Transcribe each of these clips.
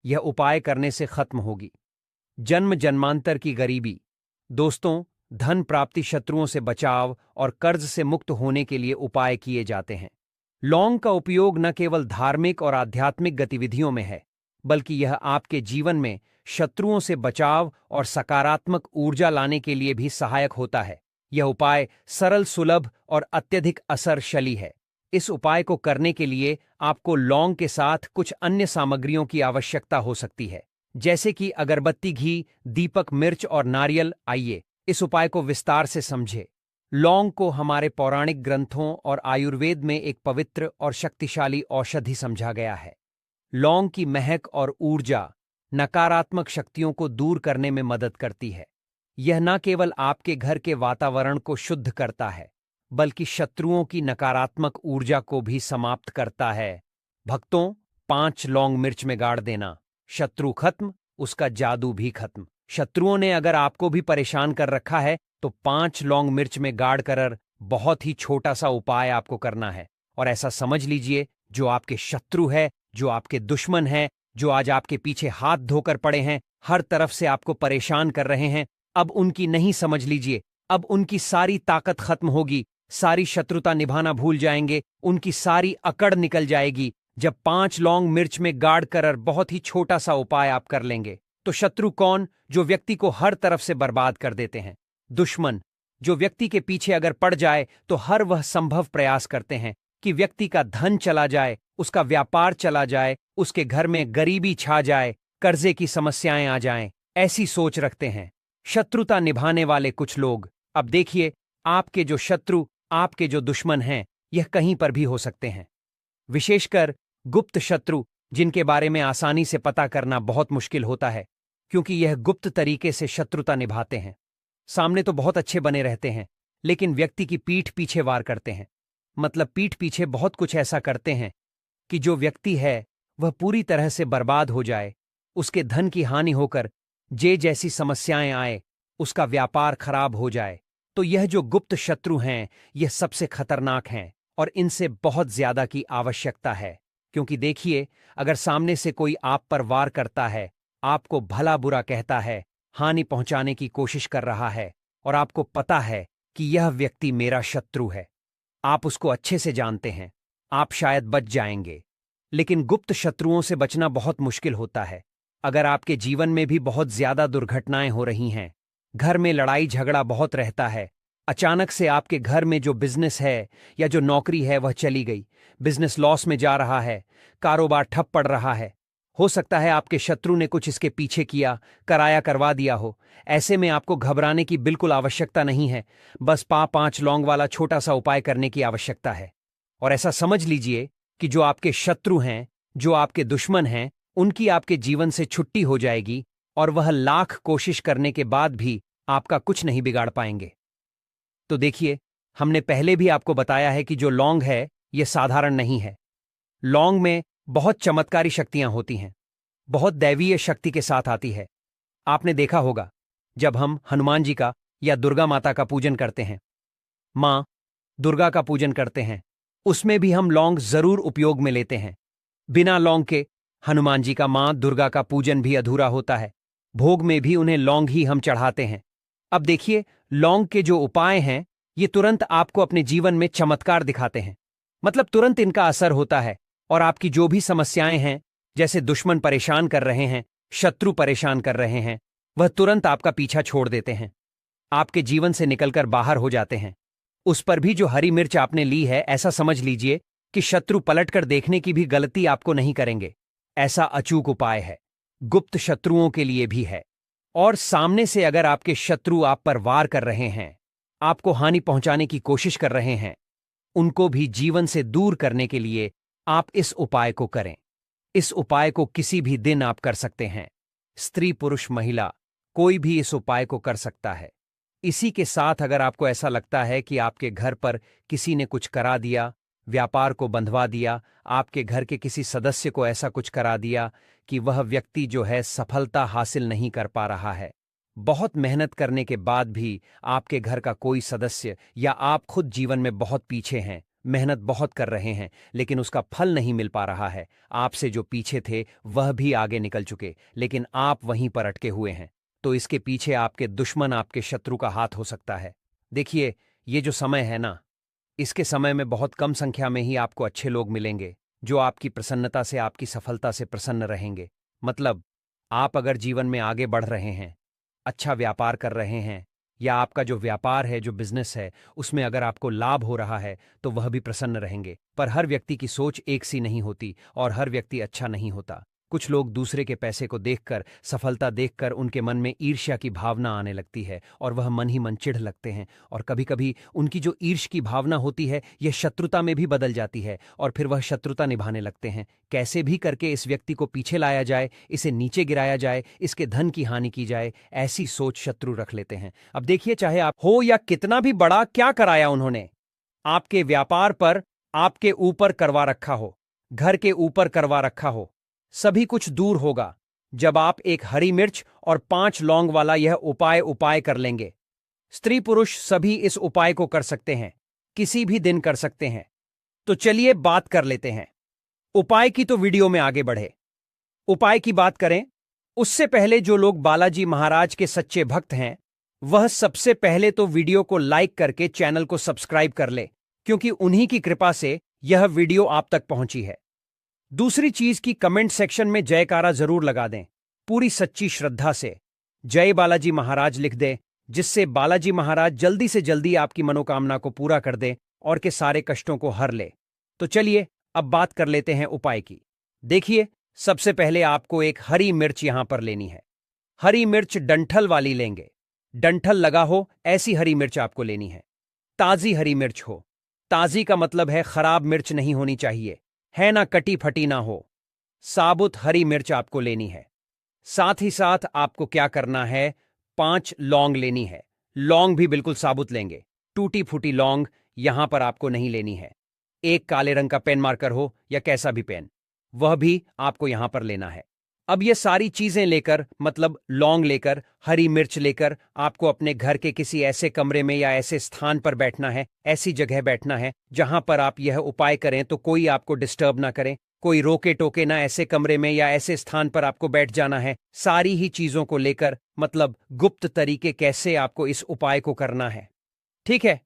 यह उपाय करने से खत्म होगी जन्म जन्मांतर की गरीबी। दोस्तों, धन प्राप्ति, शत्रुओं से बचाव और कर्ज से मुक्त होने के लिए उपाय किए जाते हैं। लौंग का उपयोग न केवल धार्मिक और आध्यात्मिक गतिविधियों में है, बल्कि यह आपके जीवन में शत्रुओं से बचाव और सकारात्मक ऊर्जा लाने के लिए भी सहायक होता है। यह उपाय सरल, सुलभ और अत्यधिक असरशली है। इस उपाय को करने के लिए आपको लौंग के साथ कुछ अन्य सामग्रियों की आवश्यकता हो सकती है, जैसे कि अगरबत्ती, घी, दीपक, मिर्च और नारियल। आइए इस उपाय को विस्तार से समझें। लौंग को हमारे पौराणिक ग्रंथों और आयुर्वेद में एक पवित्र और शक्तिशाली औषधि समझा गया है। लौंग की महक और ऊर्जा नकारात्मक शक्तियों को दूर करने में मदद करती है। यह न केवल आपके घर के वातावरण को शुद्ध करता है, बल्कि शत्रुओं की नकारात्मक ऊर्जा को भी समाप्त करता है। भक्तों, 5 लौंग मिर्च में गाड़ देना, शत्रु खत्म, उसका जादू भी खत्म। शत्रुओं ने अगर आपको भी परेशान कर रखा है तो 5 लौंग मिर्च में गाड़ कर बहुत ही छोटा सा उपाय आपको करना है। और ऐसा समझ लीजिए, जो आपके शत्रु है, जो आपके दुश्मन है, जो आज आपके पीछे हाथ धोकर पड़े हैं, हर तरफ से आपको परेशान कर रहे हैं, अब उनकी नहीं समझ लीजिए, अब उनकी सारी ताकत खत्म होगी, सारी शत्रुता निभाना भूल जाएंगे, उनकी सारी अकड़ निकल जाएगी जब 5 लौंग मिर्च में गाड़ कर बहुत ही छोटा सा उपाय आप कर लेंगे। तो शत्रु कौन? जो व्यक्ति को हर तरफ से बर्बाद कर देते हैं। दुश्मन, जो व्यक्ति के पीछे अगर पड़ जाए तो हर वह संभव प्रयास करते हैं कि व्यक्ति का धन चला जाए, उसका व्यापार चला जाए, उसके घर में गरीबी छा जाए, कर्जे की समस्याएं आ जाएं, ऐसी सोच रखते हैं शत्रुता निभाने वाले कुछ लोग। अब देखिए, आपके जो शत्रु, आपके जो दुश्मन हैं, यह कहीं पर भी हो सकते हैं। विशेषकर गुप्त शत्रु, जिनके बारे में आसानी से पता करना बहुत मुश्किल होता है, क्योंकि यह गुप्त तरीके से शत्रुता निभाते हैं। सामने तो बहुत अच्छे बने रहते हैं, लेकिन व्यक्ति की पीठ पीछे वार करते हैं। मतलब पीठ पीछे बहुत कुछ ऐसा करते हैं कि जो व्यक्ति है वह पूरी तरह से बर्बाद हो जाए, उसके धन की हानि होकर जैसी समस्याएं आए, उसका व्यापार खराब हो जाए। तो यह जो गुप्त शत्रु हैं, यह सबसे खतरनाक हैं और इनसे बहुत ज्यादा की आवश्यकता है। क्योंकि देखिए, अगर सामने से कोई आप पर वार करता है, आपको भला बुरा कहता है, हानि पहुंचाने की कोशिश कर रहा है, और आपको पता है कि यह व्यक्ति मेरा शत्रु है, आप उसको अच्छे से जानते हैं, आप शायद बच जाएंगे। लेकिन गुप्त शत्रुओं से बचना बहुत मुश्किल होता है। अगर आपके जीवन में भी बहुत ज्यादा दुर्घटनाएं हो रही हैं, घर में लड़ाई झगड़ा बहुत रहता है, अचानक से आपके घर में जो बिजनेस है या जो नौकरी है वह चली गई, बिजनेस लॉस में जा रहा है, कारोबार ठप पड़ रहा है, हो सकता है आपके शत्रु ने कुछ इसके पीछे किया, कराया करवा दिया हो। ऐसे में आपको घबराने की बिल्कुल आवश्यकता नहीं है, बस 5 लौंग वाला छोटा सा उपाय करने की आवश्यकता है। और ऐसा समझ लीजिए कि जो आपके शत्रु हैं, जो आपके दुश्मन हैं, उनकी आपके जीवन से छुट्टी हो जाएगी और वह लाख कोशिश करने के बाद भी आपका कुछ नहीं बिगाड़ पाएंगे। तो देखिए, हमने पहले भी आपको बताया है कि जो लौंग है यह साधारण नहीं है। लौंग में बहुत चमत्कारी शक्तियां होती हैं, बहुत दैवीय शक्ति के साथ आती है। आपने देखा होगा, जब हम हनुमान जी का या दुर्गा माता का पूजन करते हैं, मां दुर्गा का पूजन करते हैं, उसमें भी हम लौंग जरूर उपयोग में लेते हैं। बिना लौंग के हनुमान जी का, मां दुर्गा का पूजन भी अधूरा होता है। भोग में भी उन्हें लौंग ही हम चढ़ाते हैं। अब देखिए, लौंग के जो उपाय हैं, ये तुरंत आपको अपने जीवन में चमत्कार दिखाते हैं। मतलब तुरंत इनका असर होता है और आपकी जो भी समस्याएं हैं, जैसे दुश्मन परेशान कर रहे हैं, शत्रु परेशान कर रहे हैं, वह तुरंत आपका पीछा छोड़ देते हैं, आपके जीवन से निकलकर बाहर हो जाते हैं। उस पर भी जो हरी मिर्च आपने ली है, ऐसा समझ लीजिए कि शत्रु पलटकर देखने की भी गलती आपको नहीं करेंगे। ऐसा अचूक उपाय है, गुप्त शत्रुओं के लिए भी है। और सामने से अगर आपके शत्रु आप पर वार कर रहे हैं, आपको हानि पहुंचाने की कोशिश कर रहे हैं, उनको भी जीवन से दूर करने के लिए आप इस उपाय को करें। इस उपाय को किसी भी दिन आप कर सकते हैं। स्त्री, पुरुष, महिला, कोई भी इस उपाय को कर सकता है। इसी के साथ अगर आपको ऐसा लगता है कि आपके घर पर किसी ने कुछ करा दिया, व्यापार को बंधवा दिया, आपके घर के किसी सदस्य को ऐसा कुछ करा दिया कि वह व्यक्ति जो है सफलता हासिल नहीं कर पा रहा है, बहुत मेहनत करने के बाद भी आपके घर का कोई सदस्य या आप खुद जीवन में बहुत पीछे हैं, मेहनत बहुत कर रहे हैं, लेकिन उसका फल नहीं मिल पा रहा है। आपसे जो पीछे थे वह भी आगे निकल चुके, लेकिन आप वहीं पर अटके हुए हैं। तो इसके पीछे आपके दुश्मन, आपके शत्रु का हाथ हो सकता है। देखिए, ये जो समय है ना, इसके समय में बहुत कम संख्या में ही आपको अच्छे लोग मिलेंगे जो आपकी प्रसन्नता से, आपकी सफलता से प्रसन्न रहेंगे। मतलब, आप अगर जीवन में आगे बढ़ रहे हैं, अच्छा व्यापार कर रहे हैं, या आपका जो व्यापार है, जो बिजनेस है, उसमें अगर आपको लाभ हो रहा है, तो वह भी प्रसन्न रहेंगे। पर हर व्यक्ति की सोच एक सी नहीं होती और हर व्यक्ति अच्छा नहीं होता। कुछ लोग दूसरे के पैसे को देखकर, सफलता देखकर उनके मन में ईर्ष्या की भावना आने लगती है और वह मन ही मन चिढ़ लगते हैं। और कभी कभी उनकी जो ईर्ष्या की भावना होती है, यह शत्रुता में भी बदल जाती है और फिर वह शत्रुता निभाने लगते हैं। कैसे भी करके इस व्यक्ति को पीछे लाया जाए, इसे नीचे गिराया जाए, इसके धन की हानि की जाए, ऐसी सोच शत्रु रख लेते हैं। अब देखिए, चाहे आप हो या कितना भी बड़ा, क्या कराया उन्होंने? आपके व्यापार पर, आपके ऊपर करवा रखा हो, घर के ऊपर करवा रखा हो, सभी कुछ दूर होगा जब आप एक हरी मिर्च और 5 लौंग वाला यह उपाय कर लेंगे। स्त्री पुरुष सभी इस उपाय को कर सकते हैं, किसी भी दिन कर सकते हैं। तो चलिए बात कर लेते हैं उपाय की। तो वीडियो में आगे बढ़े, उपाय की बात करें उससे पहले जो लोग बालाजी महाराज के सच्चे भक्त हैं, वह सबसे पहले तो वीडियो को लाइक करके चैनल को सब्सक्राइब कर ले, क्योंकि उन्हीं की कृपा से यह वीडियो आप तक पहुंची है। दूसरी चीज की कमेंट सेक्शन में जयकारा जरूर लगा दें, पूरी सच्ची श्रद्धा से जय बालाजी महाराज लिख दें, जिससे बालाजी महाराज जल्दी से जल्दी आपकी मनोकामना को पूरा कर दें और के सारे कष्टों को हर ले। तो चलिए अब बात कर लेते हैं उपाय की। देखिए, सबसे पहले आपको एक हरी मिर्च यहां पर लेनी है। हरी मिर्च डंठल वाली लेंगे, डंठल लगा हो ऐसी हरी मिर्च आपको लेनी है। ताजी हरी मिर्च हो, ताजी का मतलब है खराब मिर्च नहीं होनी चाहिए, है ना, कटी फटी ना हो। साबुत हरी मिर्च आपको लेनी है। साथ ही साथ आपको क्या करना है, 5 लौंग लेनी है। लौंग भी बिल्कुल साबुत लेंगे, टूटी फूटी लौंग यहां पर आपको नहीं लेनी है। एक काले रंग का पेन मार्कर हो या कैसा भी पेन, वह भी आपको यहां पर लेना है। अब ये सारी चीजें लेकर, मतलब लौंग लेकर, हरी मिर्च लेकर, आपको अपने घर के किसी ऐसे कमरे में या ऐसे स्थान पर बैठना है, ऐसी जगह बैठना है जहां पर आप यह उपाय करें तो कोई आपको डिस्टर्ब ना करे, कोई रोके टोके ना। ऐसे कमरे में या ऐसे स्थान पर आपको बैठ जाना है, सारी ही चीजों को लेकर, मतलब गुप्त तरीके कैसे आपको इस उपाय को करना है। ठीक है,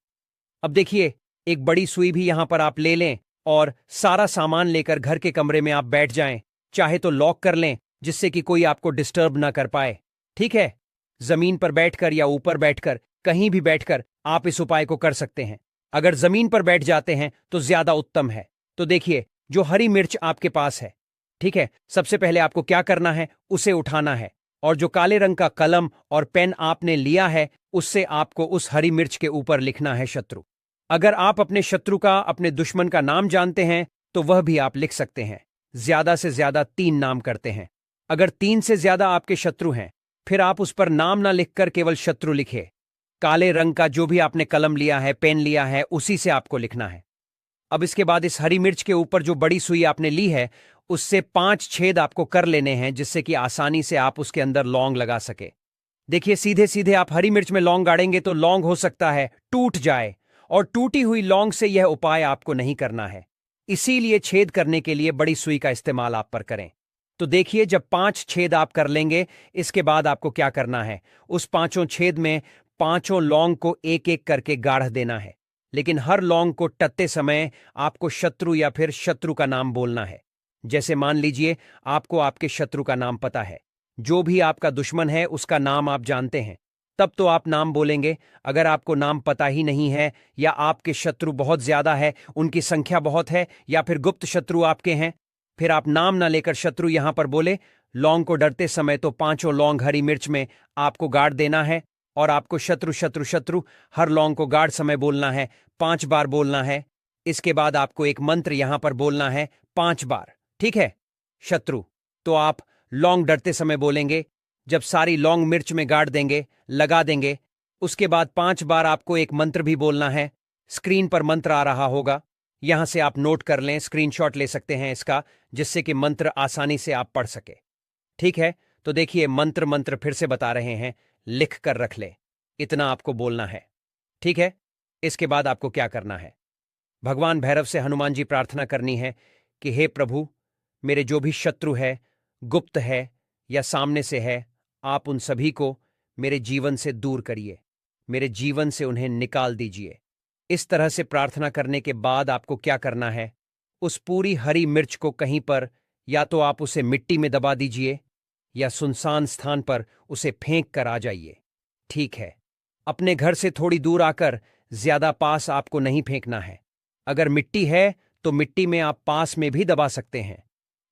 अब देखिए, एक बड़ी सुई भी यहां पर आप ले लें और सारा सामान लेकर घर के कमरे में आप बैठ जाएं। चाहे तो लॉक कर लें, जिससे कि कोई आपको डिस्टर्ब ना कर पाए। ठीक है, जमीन पर बैठकर या ऊपर बैठकर, कहीं भी बैठकर आप इस उपाय को कर सकते हैं। अगर जमीन पर बैठ जाते हैं तो ज्यादा उत्तम है। तो देखिए, जो हरी मिर्च आपके पास है, ठीक है, सबसे पहले आपको क्या करना है, उसे उठाना है और जो काले रंग का कलम और पेन आपने लिया है, उससे आपको उस हरी मिर्च के ऊपर लिखना है शत्रु। अगर आप अपने शत्रु का, अपने दुश्मन का नाम जानते हैं तो वह भी आप लिख सकते हैं। ज्यादा से ज्यादा 3 नाम करते हैं। अगर 3 से ज्यादा आपके शत्रु हैं, फिर आप उस पर नाम ना लिखकर केवल शत्रु लिखे। काले रंग का जो भी आपने कलम लिया है, पेन लिया है, उसी से आपको लिखना है। अब इसके बाद इस हरी मिर्च के ऊपर जो बड़ी सुई आपने ली है, उससे 5 छेद आपको कर लेने हैं, जिससे कि आसानी से आप उसके अंदर लौंग लगा सके। देखिए, सीधे सीधे आप हरी मिर्च में लौंग गाड़ेंगे तो लौंग हो सकता है टूट जाए, और टूटी हुई लौंग से यह उपाय आपको नहीं करना है। इसीलिए छेद करने के लिए बड़ी सुई का इस्तेमाल आप पर करें। तो देखिए, जब 5 छेद आप कर लेंगे, इसके बाद आपको क्या करना है, उस 5 छेद में 5 लौंग को एक एक करके गाढ़ देना है। लेकिन हर लौंग को टत्ते समय आपको शत्रु या फिर शत्रु का नाम बोलना है। जैसे मान लीजिए, आपको आपके शत्रु का नाम पता है, जो भी आपका दुश्मन है उसका नाम आप जानते हैं, तब तो आप नाम बोलेंगे। अगर आपको नाम पता ही नहीं है, या आपके शत्रु बहुत ज्यादा है, उनकी संख्या बहुत है, या फिर गुप्त शत्रु आपके हैं, फिर आप नाम ना लेकर शत्रु यहां पर बोले। लौंग को डरते समय तो 5 लौंग हरी मिर्च में आपको गाड़ देना है, और आपको शत्रु शत्रु शत्रु हर लौंग को गाड़ समय बोलना है, 5 बार बोलना है। इसके बाद आपको एक मंत्र यहां पर बोलना है 5 बार। ठीक है, शत्रु तो आप लौंग डरते समय बोलेंगे। जब सारी लौंग मिर्च में गाड़ देंगे, लगा देंगे, उसके बाद 5 बार आपको एक मंत्र भी बोलना है। स्क्रीन पर मंत्र आ रहा होगा, यहां से आप नोट कर लें, स्क्रीनशॉट ले सकते हैं इसका, जिससे कि मंत्र आसानी से आप पढ़ सके। ठीक है, तो देखिए, मंत्र फिर से बता रहे हैं, लिख कर रख ले, इतना आपको बोलना है। ठीक है, इसके बाद आपको क्या करना है, भगवान भैरव से हनुमान जी प्रार्थना करनी है कि हे प्रभु, मेरे जो भी शत्रु है, गुप्त है या सामने से है, आप उन सभी को मेरे जीवन से दूर करिए, मेरे जीवन से उन्हें निकाल दीजिए। इस तरह से प्रार्थना करने के बाद आपको क्या करना है, उस पूरी हरी मिर्च को कहीं पर या तो आप उसे मिट्टी में दबा दीजिए या सुनसान स्थान पर उसे फेंक कर आ जाइए। ठीक है, अपने घर से थोड़ी दूर आकर, ज्यादा पास आपको नहीं फेंकना है। अगर मिट्टी है तो मिट्टी में आप पास में भी दबा सकते हैं।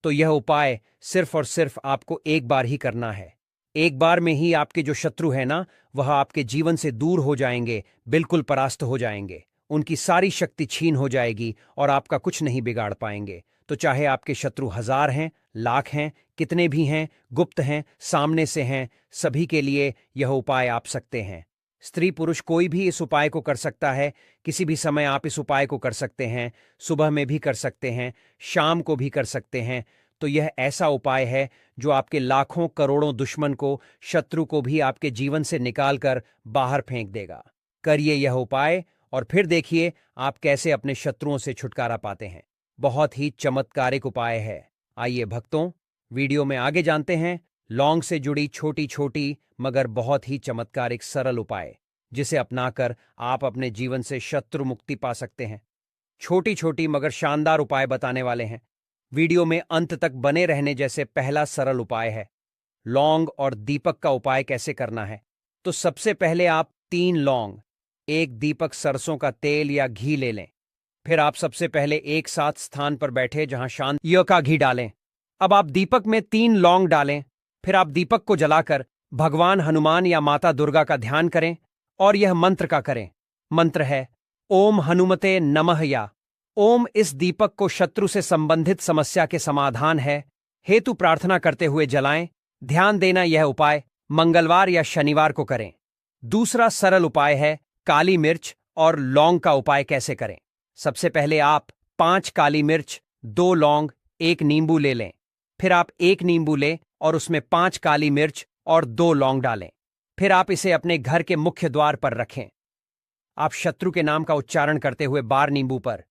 तो यह उपाय सिर्फ और सिर्फ आपको एक बार ही करना है। एक बार में ही आपके जो शत्रु है ना, वह आपके जीवन से दूर हो जाएंगे, बिल्कुल परास्त हो जाएंगे। उनकी सारी शक्ति छीन हो जाएगी और आपका कुछ नहीं बिगाड़ पाएंगे। तो चाहे आपके शत्रु 1000 हैं, लाख हैं, कितने भी हैं, गुप्त हैं, सामने से हैं, सभी के लिए यह उपाय आप सकते हैं। स्त्री पुरुष कोई भी इस उपाय को कर सकता है। किसी भी समय आप इस उपाय को कर सकते हैं। सुबह में भी कर सकते हैं, शाम को भी कर सकते हैं। तो यह ऐसा उपाय है जो आपके लाखों करोड़ों दुश्मन को, शत्रु को भी आपके जीवन से निकालकर बाहर फेंक देगा। करिए यह उपाय और फिर देखिए आप कैसे अपने शत्रुओं से छुटकारा पाते हैं। बहुत ही चमत्कारिक उपाय है। आइए भक्तों, वीडियो में आगे जानते हैं लौंग से जुड़ी छोटी छोटी मगर बहुत ही चमत्कारिक सरल उपाय, जिसे अपनाकर आप अपने जीवन से शत्रु मुक्ति पा सकते हैं। छोटी छोटी मगर शानदार उपाय बताने वाले हैं। वीडियो में अंत तक बने रहने जैसे पहला सरल उपाय है, लौंग और दीपक का उपाय कैसे करना है। तो सबसे पहले आप 3 लौंग, 1 दीपक सरसों का तेल या घी ले लें। फिर आप सबसे पहले एक साथ स्थान पर बैठे जहां शांत का घी डालें। अब आप दीपक में 3 लौंग डालें। फिर आप दीपक को जलाकर भगवान हनुमान या माता दुर्गा का ध्यान करें और यह मंत्र का करें। मंत्र है ओम हनुमते नमः या ओम। इस दीपक को शत्रु से संबंधित समस्या के समाधान है हेतु प्रार्थना करते हुए जलाएं। ध्यान देना, यह उपाय मंगलवार या शनिवार को करें। दूसरा सरल उपाय है काली मिर्च और लौंग का उपाय कैसे करें। सबसे पहले आप 5 काली मिर्च, 2 लौंग, 1 नींबू ले लें। फिर आप 1 नींबू लें और उसमें 5 काली मिर्च और 2 लौंग डालें। फिर आप इसे अपने घर के मुख्य द्वार पर रखें। आप शत्रु के नाम का उच्चारण करते हुए बार नींबू पर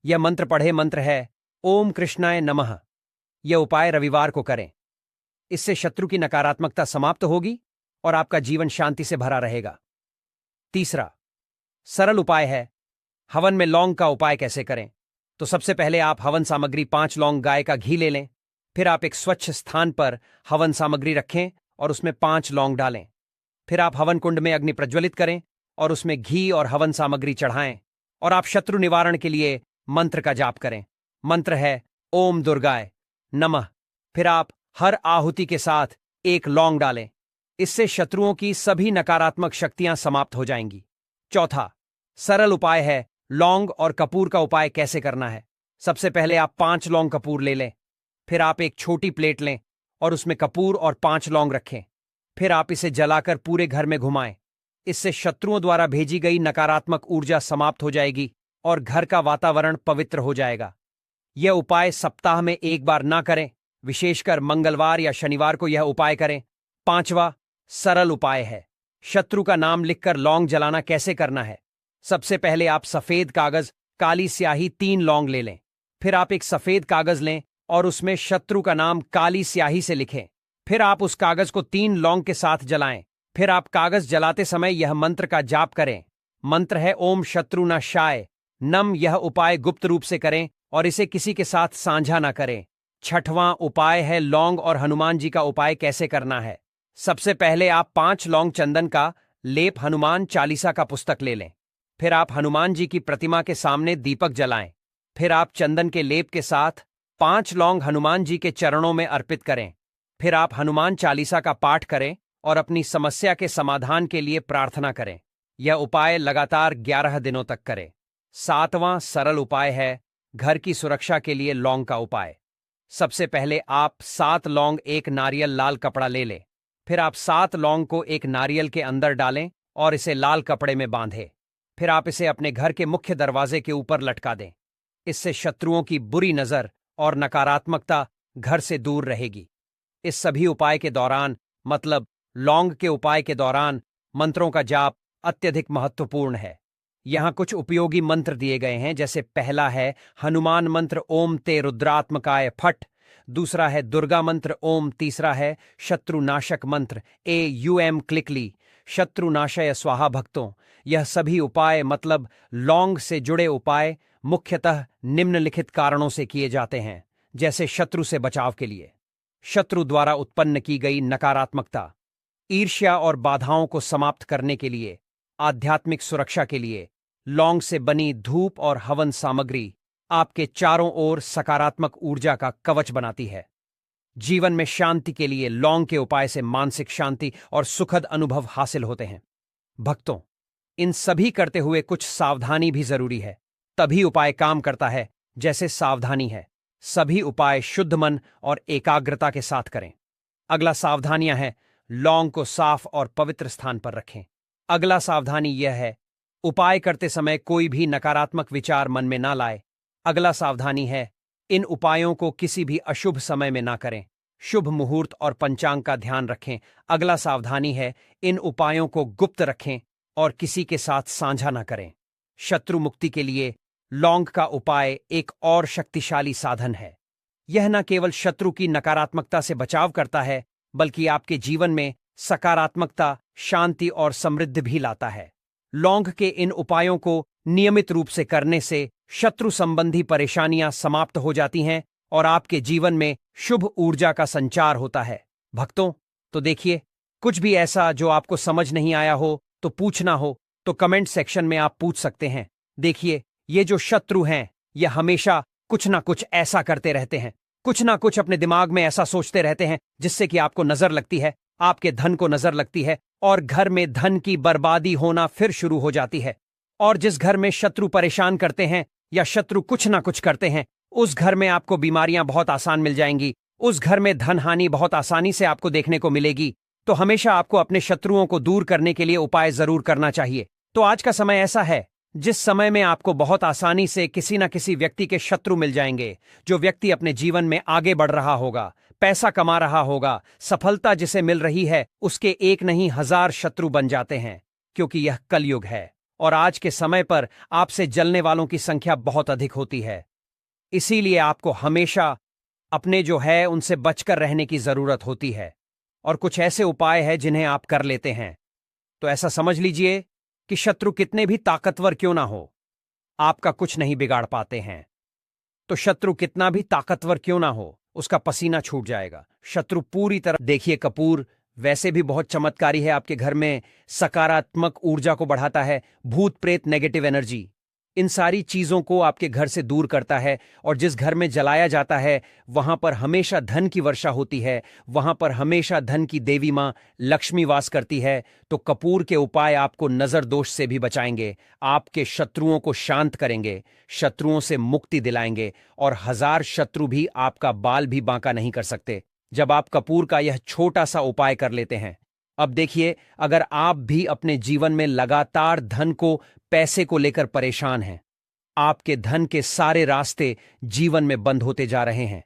यह मंत्र पढ़े। मंत्र है ओम कृष्णाय नमः। यह उपाय रविवार को करें। इससे शत्रु की नकारात्मकता समाप्त होगी और आपका जीवन शांति से भरा रहेगा। तीसरा सरल उपाय है हवन में लौंग का उपाय कैसे करें। तो सबसे पहले आप हवन सामग्री 5 लौंग गाय का घी ले लें। फिर आप एक स्वच्छ स्थान पर हवन सामग्री रखें और उसमें 5 लौंग डालें। फिर आप हवन कुंड में अग्नि प्रज्वलित करें और उसमें घी और हवन सामग्री चढ़ाएं और आप शत्रु निवारण के लिए मंत्र का जाप करें। मंत्र है ओम दुर्गाय नमः। फिर आप हर आहुति के साथ 1 लौंग डालें। इससे शत्रुओं की सभी नकारात्मक शक्तियां समाप्त हो जाएंगी। चौथा सरल उपाय है लौंग और कपूर का उपाय कैसे करना है। सबसे पहले आप 5 लौंग कपूर ले लें। फिर आप एक छोटी प्लेट लें और उसमें कपूर और 5 लौंग रखें। फिर आप इसे जलाकर पूरे घर में घुमाएं। इससे शत्रुओं द्वारा भेजी गई नकारात्मक ऊर्जा समाप्त हो जाएगी और घर का वातावरण पवित्र हो जाएगा। यह उपाय सप्ताह में 1 बार ना करें, विशेषकर मंगलवार या शनिवार को यह उपाय करें। 5वां सरल उपाय है शत्रु का नाम लिखकर लौंग जलाना कैसे करना है। सबसे पहले आप सफेद कागज, काली स्याही, 3 लौंग ले लें। फिर आप एक सफेद कागज लें और उसमें शत्रु का नाम काली स्याही से लिखें। फिर आप उस कागज को 3 लौंग के साथ जलाएं। फिर आप कागज जलाते समय यह मंत्र का जाप करें। मंत्र है ओम शत्रु न शाय नम। यह उपाय गुप्त रूप से करें और इसे किसी के साथ साझा न करें। 6वां उपाय है लौंग और हनुमान जी का उपाय कैसे करना है। सबसे पहले आप 5 लौंग चंदन का लेप हनुमान चालीसा का पुस्तक ले लें। फिर आप हनुमान जी की प्रतिमा के सामने दीपक जलाएं। फिर आप चंदन के लेप के साथ 5 लौंग हनुमान जी के चरणों में अर्पित करें। फिर आप हनुमान चालीसा का पाठ करें और अपनी समस्या के समाधान के लिए प्रार्थना करें। यह उपाय लगातार 11 दिनों तक करें। 7वां सरल उपाय है घर की सुरक्षा के लिए लौंग का उपाय। सबसे पहले आप 7 लौंग, 1 नारियल, लाल कपड़ा ले लें। फिर आप 7 लौंग को एक नारियल के अंदर डालें और इसे लाल कपड़े में बांधें। फिर आप इसे अपने घर के मुख्य दरवाजे के ऊपर लटका दें। इससे शत्रुओं की बुरी नजर और नकारात्मकता घर से दूर रहेगी। इस सभी उपाय के दौरान, मतलब लौंग के उपाय के दौरान, मंत्रों का जाप अत्यधिक महत्वपूर्ण है। यहाँ कुछ उपयोगी मंत्र दिए गए हैं, जैसे पहला है हनुमान मंत्र ओम ते रुद्रात्मकाय फट, दूसरा है दुर्गा मंत्र ओम, तीसरा है शत्रुनाशक मंत्र AUM क्लिकली शत्रुनाशय स्वाहा। भक्तों, यह सभी उपाय मतलब लौंग से जुड़े उपाय मुख्यतः निम्नलिखित कारणों से किए जाते हैं, जैसे शत्रु से बचाव के लिए, शत्रु द्वारा उत्पन्न की गई नकारात्मकता, ईर्ष्या और बाधाओं को समाप्त करने के लिए, आध्यात्मिक सुरक्षा के लिए। लौंग से बनी धूप और हवन सामग्री आपके चारों ओर सकारात्मक ऊर्जा का कवच बनाती है। जीवन में शांति के लिए लौंग के उपाय से मानसिक शांति और सुखद अनुभव हासिल होते हैं। भक्तों, इन सभी करते हुए कुछ सावधानी भी जरूरी है, तभी उपाय काम करता है। जैसे सावधानी है, सभी उपाय शुद्ध मन और एकाग्रता के साथ करें। अगला सावधानियां है, लौंग को साफ और पवित्र स्थान पर रखें। अगला सावधानी यह है, उपाय करते समय कोई भी नकारात्मक विचार मन में ना लाए। अगला सावधानी है, इन उपायों को किसी भी अशुभ समय में ना करें। शुभ मुहूर्त और पंचांग का ध्यान रखें। अगला सावधानी है, इन उपायों को गुप्त रखें और किसी के साथ साझा ना करें। शत्रु मुक्ति के लिए लौंग का उपाय एक और शक्तिशाली साधन है। यह न केवल शत्रु की नकारात्मकता से बचाव करता है, बल्कि आपके जीवन में सकारात्मकता, शांति और समृद्धि भी लाता है। लौंग के इन उपायों को नियमित रूप से करने से शत्रु संबंधी परेशानियां समाप्त हो जाती हैं और आपके जीवन में शुभ ऊर्जा का संचार होता है। भक्तों, तो देखिए, कुछ भी ऐसा जो आपको समझ नहीं आया हो, तो पूछना हो तो कमेंट सेक्शन में आप पूछ सकते हैं। देखिए, ये जो शत्रु हैं, ये हमेशा कुछ ना कुछ ऐसा करते रहते हैं, कुछ ना कुछ अपने दिमाग में ऐसा सोचते रहते हैं जिससे कि आपको नजर लगती है, आपके धन को नजर लगती है और घर में धन की बर्बादी होना फिर शुरू हो जाती है। और जिस घर में शत्रु परेशान करते हैं या शत्रु कुछ ना कुछ करते हैं, उस घर में आपको बीमारियां बहुत आसान मिल जाएंगी, उस घर में धन हानि बहुत आसानी से आपको देखने को मिलेगी। तो हमेशा आपको अपने शत्रुओं को दूर करने के लिए उपाय जरूर करना चाहिए। तो आज का समय ऐसा है जिस समय में आपको बहुत आसानी से किसी न किसी व्यक्ति के शत्रु मिल जाएंगे। जो व्यक्ति अपने जीवन में आगे बढ़ रहा होगा, पैसा कमा रहा होगा, सफलता जिसे मिल रही है, उसके एक नहीं 1000 शत्रु बन जाते हैं, क्योंकि यह कलयुग है और आज के समय पर आपसे जलने वालों की संख्या बहुत अधिक होती है। इसीलिए आपको हमेशा अपने जो है उनसे बचकर रहने की जरूरत होती है। और कुछ ऐसे उपाय हैं जिन्हें आप कर लेते हैं, तो ऐसा समझ लीजिए कि शत्रु कितने भी ताकतवर क्यों ना हो, आपका कुछ नहीं बिगाड़ पाते हैं। तो शत्रु कितना भी ताकतवर क्यों ना हो, उसका पसीना छूट जाएगा। शत्रु पूरी तरह, देखिए, कपूर वैसे भी बहुत चमत्कारी है, आपके घर में सकारात्मक ऊर्जा को बढ़ाता है, भूत प्रेत नेगेटिव एनर्जी, इन सारी चीजों को आपके घर से दूर करता है। और जिस घर में जलाया जाता है वहां पर हमेशा धन की वर्षा होती है, वहां पर हमेशा धन की देवी मां लक्ष्मी वास करती है। तो कपूर के उपाय आपको नजर दोष से भी बचाएंगे, आपके शत्रुओं को शांत करेंगे, शत्रुओं से मुक्ति दिलाएंगे और 1000 शत्रु भी आपका बाल भी बांका नहीं कर सकते जब आप कपूर का यह छोटा सा उपाय कर लेते हैं। अब देखिए, अगर आप भी अपने जीवन में लगातार धन को, पैसे को लेकर परेशान हैं, आपके धन के सारे रास्ते जीवन में बंद होते जा रहे हैं,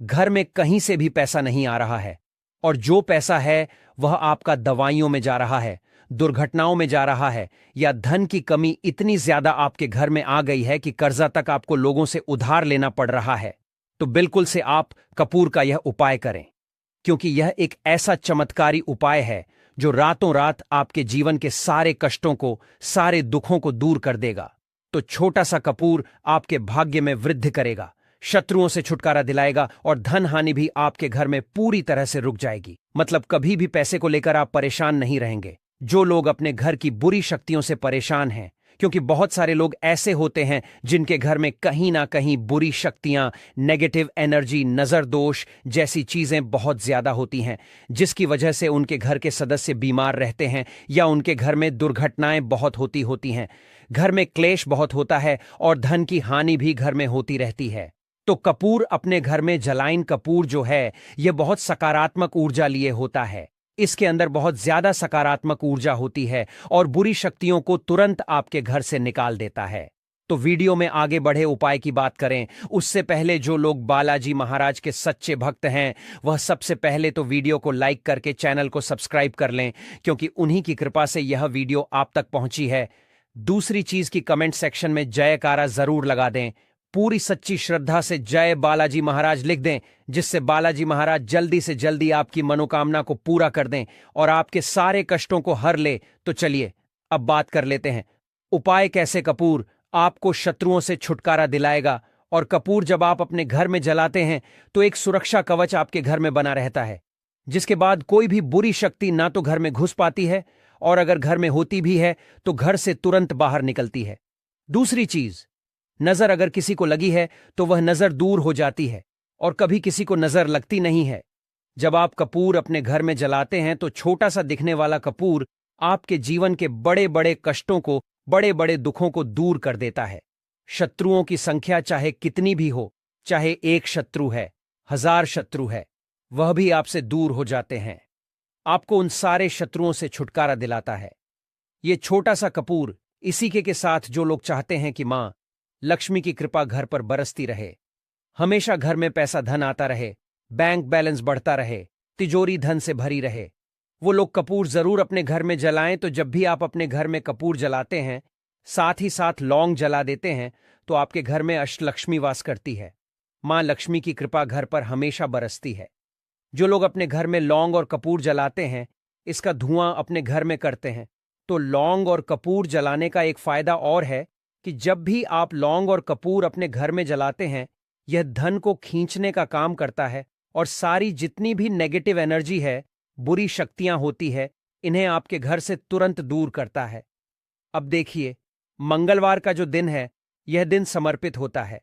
घर में कहीं से भी पैसा नहीं आ रहा है और जो पैसा है वह आपका दवाइयों में जा रहा है, दुर्घटनाओं में जा रहा है, या धन की कमी इतनी ज्यादा आपके घर में आ गई है कि कर्जा तक आपको लोगों से उधार लेना पड़ रहा है, तो बिल्कुल से आप कपूर का यह उपाय करें, क्योंकि यह एक ऐसा चमत्कारी उपाय है जो रातों रात आपके जीवन के सारे कष्टों को, सारे दुखों को दूर कर देगा। तो छोटा सा कपूर आपके भाग्य में वृद्धि करेगा, शत्रुओं से छुटकारा दिलाएगा और धन हानि भी आपके घर में पूरी तरह से रुक जाएगी। मतलब कभी भी पैसे को लेकर आप परेशान नहीं रहेंगे। जो लोग अपने घर की बुरी शक्तियों से परेशान हैं, क्योंकि बहुत सारे लोग ऐसे होते हैं जिनके घर में कहीं ना कहीं बुरी शक्तियां, नेगेटिव एनर्जी, नजर दोष जैसी चीजें बहुत ज्यादा होती हैं, जिसकी वजह से उनके घर के सदस्य बीमार रहते हैं या उनके घर में दुर्घटनाएं बहुत होती हैं, घर में क्लेश बहुत होता है और धन की हानि भी घर में होती रहती है। तो कपूर अपने घर में जलाइन कपूर जो है, यह बहुत सकारात्मक ऊर्जा लिए होता है। इसके अंदर बहुत ज्यादा सकारात्मक ऊर्जा होती है और बुरी शक्तियों को तुरंत आपके घर से निकाल देता है। तो वीडियो में आगे बढ़े उपाय की बात करें, उससे पहले जो लोग बालाजी महाराज के सच्चे भक्त हैं, वह सबसे पहले तो वीडियो को लाइक करके चैनल को सब्सक्राइब कर लें, क्योंकि उन्हीं की कृपा से यह वीडियो आप तक पहुंची है। दूसरी चीज की कमेंट सेक्शन में जयकारा जरूर लगा दें। पूरी सच्ची श्रद्धा से जय बालाजी महाराज लिख दें, जिससे बालाजी महाराज जल्दी से जल्दी आपकी मनोकामना को पूरा कर दें और आपके सारे कष्टों को हर ले। तो चलिए अब बात कर लेते हैं उपाय कैसे कपूर आपको शत्रुओं से छुटकारा दिलाएगा। और कपूर जब आप अपने घर में जलाते हैं तो एक सुरक्षा कवच आपके घर में बना रहता है, जिसके बाद कोई भी बुरी शक्ति ना तो घर में घुस पाती है, और अगर घर में होती भी है तो घर से तुरंत बाहर निकलती है। दूसरी चीज, नजर अगर किसी को लगी है तो वह नजर दूर हो जाती है और कभी किसी को नजर लगती नहीं है। जब आप कपूर अपने घर में जलाते हैं तो छोटा सा दिखने वाला कपूर आपके जीवन के बड़े बड़े कष्टों को, बड़े बड़े दुखों को दूर कर देता है। शत्रुओं की संख्या चाहे कितनी भी हो, चाहे एक शत्रु है, 1000 शत्रु है, वह भी आपसे दूर हो जाते हैं। आपको उन सारे शत्रुओं से छुटकारा दिलाता है ये छोटा सा कपूर। इसी के साथ जो लोग चाहते हैं कि मां लक्ष्मी की कृपा घर पर बरसती रहे, हमेशा घर में पैसा धन आता रहे, बैंक बैलेंस बढ़ता रहे, तिजोरी धन से भरी रहे, वो लोग कपूर जरूर अपने घर में जलाएं। तो जब भी आप अपने घर में कपूर जलाते हैं, साथ ही साथ लौंग जला देते हैं, तो आपके घर में अष्टलक्ष्मी वास करती है। मां लक्ष्मी की कृपा घर पर हमेशा बरसती है। जो लोग अपने घर में लौंग और कपूर जलाते हैं, इसका धुआं अपने घर में करते हैं, तो लौंग और कपूर जलाने का एक फायदा और है कि जब भी आप लौंग और कपूर अपने घर में जलाते हैं, यह धन को खींचने का काम करता है और सारी जितनी भी नेगेटिव एनर्जी है, बुरी शक्तियां होती है, इन्हें आपके घर से तुरंत दूर करता है। अब देखिए, मंगलवार का जो दिन है, यह दिन समर्पित होता है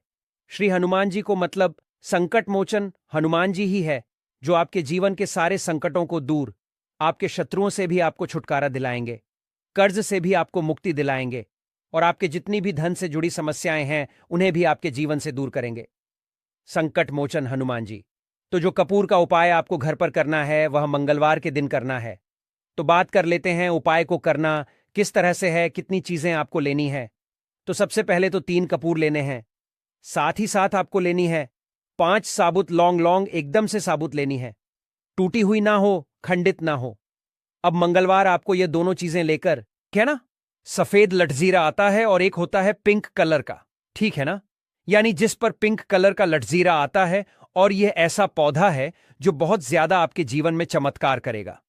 श्री हनुमान जी को, मतलब संकट मोचन हनुमान जी ही है जो आपके जीवन के सारे संकटों को दूर, आपके शत्रुओं से भी आपको छुटकारा दिलाएंगे, कर्ज से भी आपको मुक्ति दिलाएंगे और आपके जितनी भी धन से जुड़ी समस्याएं हैं उन्हें भी आपके जीवन से दूर करेंगे। संकट मोचन हनुमान जी। तो जो कपूर का उपाय आपको घर पर करना है वह मंगलवार के दिन करना है। तो बात कर लेते हैं उपाय को करना किस तरह से है, कितनी चीजें आपको लेनी है। तो सबसे पहले तो 3 कपूर लेने हैं, साथ ही साथ आपको लेनी है 5 साबुत लौंग। लौंग एकदम से साबुत लेनी है, टूटी हुई ना हो, खंडित ना हो। अब मंगलवार आपको ये दोनों चीजें लेकर, क्या ना, सफेद लटजीरा आता है और एक होता है पिंक कलर का, ठीक है ना, यानी जिस पर पिंक कलर का लटजीरा आता है, और यह ऐसा पौधा है जो बहुत ज्यादा आपके जीवन में चमत्कार करेगा।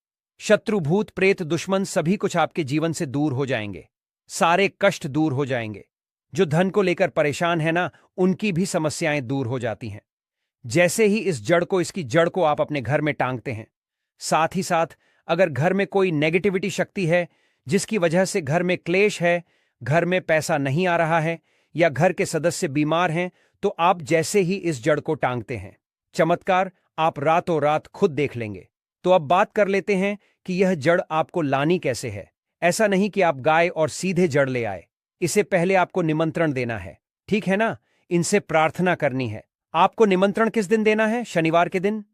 शत्रु भूत प्रेत दुश्मन सभी कुछ आपके जीवन से दूर हो जाएंगे, सारे कष्ट दूर हो जाएंगे। जो धन को लेकर परेशान है ना, उनकी भी समस्याएं दूर हो जाती हैं। जैसे ही इसकी जड़ को आप अपने घर में टांगते हैं, साथ ही साथ अगर घर में कोई नेगेटिविटी शक्ति है जिसकी वजह से घर में क्लेश है, घर में पैसा नहीं आ रहा है या घर के सदस्य बीमार हैं, तो आप जैसे ही इस जड़ को टांगते हैं, चमत्कार आप रातों रात खुद देख लेंगे। तो अब बात कर लेते हैं कि यह जड़ आपको लानी कैसे है। ऐसा नहीं कि आप गाय और सीधे जड़ ले आए, इसे पहले आपको निमंत्रण देना है, ठीक है ना, इनसे प्रार्थना करनी है। आपको निमंत्रण किस दिन देना है? शनिवार के दिन,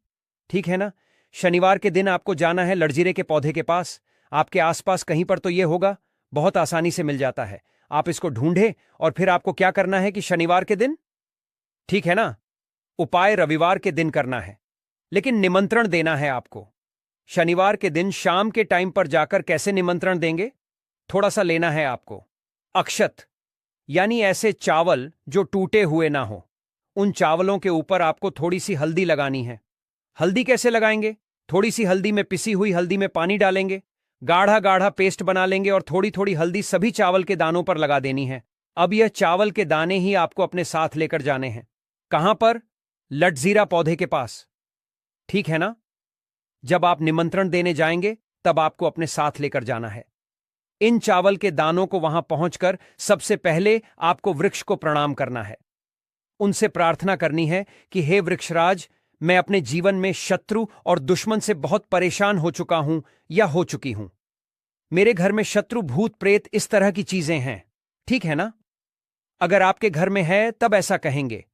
ठीक है ना। शनिवार के दिन आपको जाना है लटजीरे के पौधे के पास, आपके आसपास कहीं पर तो यह होगा, बहुत आसानी से मिल जाता है। आप इसको ढूंढे और फिर आपको क्या करना है कि शनिवार के दिन, ठीक है ना, उपाय रविवार के दिन करना है, लेकिन निमंत्रण देना है आपको। शनिवार के दिन शाम के टाइम पर जाकर कैसे निमंत्रण देंगे? थोड़ा सा लेना है आपको अक्षत, यानी ऐसे चावल जो टूटे हुए ना हो। उन चावलों के ऊपर आपको थोड़ी सी हल्दी लगानी है। हल्दी कैसे लगाएंगे? थोड़ी सी हल्दी में, पिसी हुई हल्दी में पानी डालेंगे, गाढ़ा गाढ़ा पेस्ट बना लेंगे और थोड़ी थोड़ी हल्दी सभी चावल के दानों पर लगा देनी है। अब यह चावल के दाने ही आपको अपने साथ लेकर जाने हैं। कहां पर? लटजीरा पौधे के पास, ठीक है ना। जब आप निमंत्रण देने जाएंगे तब आपको अपने साथ लेकर जाना है। इन चावल के दानों को वहां पहुंचकर सबसे पहले आपको वृक्ष को प्रणाम करना है। उनसे प्रार्थना करनी है कि हे वृक्षराज, मैं अपने जीवन में शत्रु और दुश्मन से बहुत परेशान हो चुका हूं या हो चुकी हूं। मेरे घर में शत्रु भूत प्रेत इस तरह की चीजें हैं, ठीक है ना। अगर आपके घर में है तब ऐसा कहेंगे।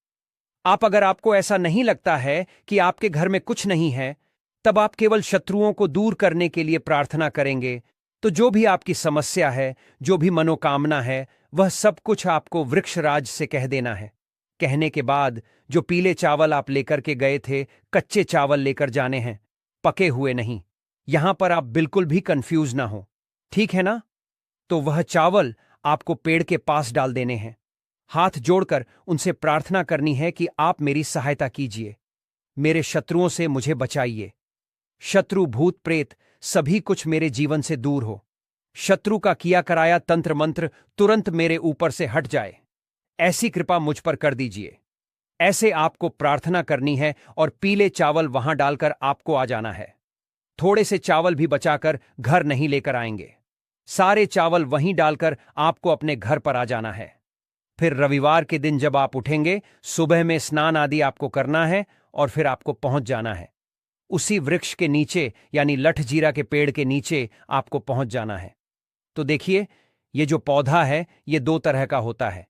अगर आपको ऐसा नहीं लगता है कि आपके घर में कुछ नहीं है, तब आप केवल शत्रुओं को दूर करने के लिए प्रार्थना करेंगे। तो जो भी आपकी समस्या है, जो भी मनोकामना है, वह सब कुछ आपको वृक्षराज से कह देना है। कहने के बाद जो पीले चावल आप लेकर के गए थे, कच्चे चावल लेकर जाने हैं, पके हुए नहीं। यहां पर आप बिल्कुल भी कंफ्यूज ना हो, ठीक है ना। तो वह चावल आपको पेड़ के पास डाल देने हैं। हाथ जोड़कर उनसे प्रार्थना करनी है कि आप मेरी सहायता कीजिए, मेरे शत्रुओं से मुझे बचाइए। शत्रु भूत प्रेत सभी कुछ मेरे जीवन से दूर हो। शत्रु का किया कराया तंत्र मंत्र तुरंत मेरे ऊपर से हट जाए, ऐसी कृपा मुझ पर कर दीजिए। ऐसे आपको प्रार्थना करनी है और पीले चावल वहां डालकर आपको आ जाना है। थोड़े से चावल भी बचाकर घर नहीं लेकर आएंगे। सारे चावल वहीं डालकर आपको अपने घर पर आ जाना है। फिर रविवार के दिन जब आप उठेंगे, सुबह में स्नान आदि आपको करना है और फिर आपको पहुंच जाना है। उसी वृक्ष के नीचे यानी लठजीरा के पेड़ के नीचे आपको पहुंच जाना है। तो देखिए, ये जो पौधा है ये दो तरह का होता है।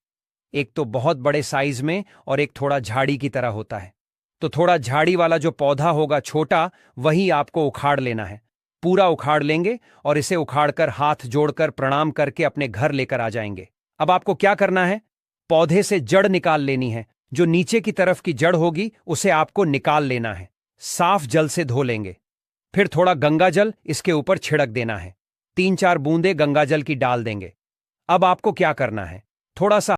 एक तो बहुत बड़े साइज में और एक थोड़ा झाड़ी की तरह होता है। तो थोड़ा झाड़ी वाला जो पौधा होगा छोटा, वही आपको उखाड़ लेना है। पूरा उखाड़ लेंगे और इसे उखाड़कर हाथ जोड़कर प्रणाम करके अपने घर लेकर आ जाएंगे। अब आपको क्या करना है, पौधे से जड़ निकाल लेनी है। जो नीचे की तरफ की जड़ होगी उसे आपको निकाल लेना है। साफ जल से धो लेंगे। फिर थोड़ा गंगा जल इसके ऊपर छिड़क देना है। 3-4 बूंदे गंगा जल की डाल देंगे। अब आपको क्या करना है, थोड़ा सा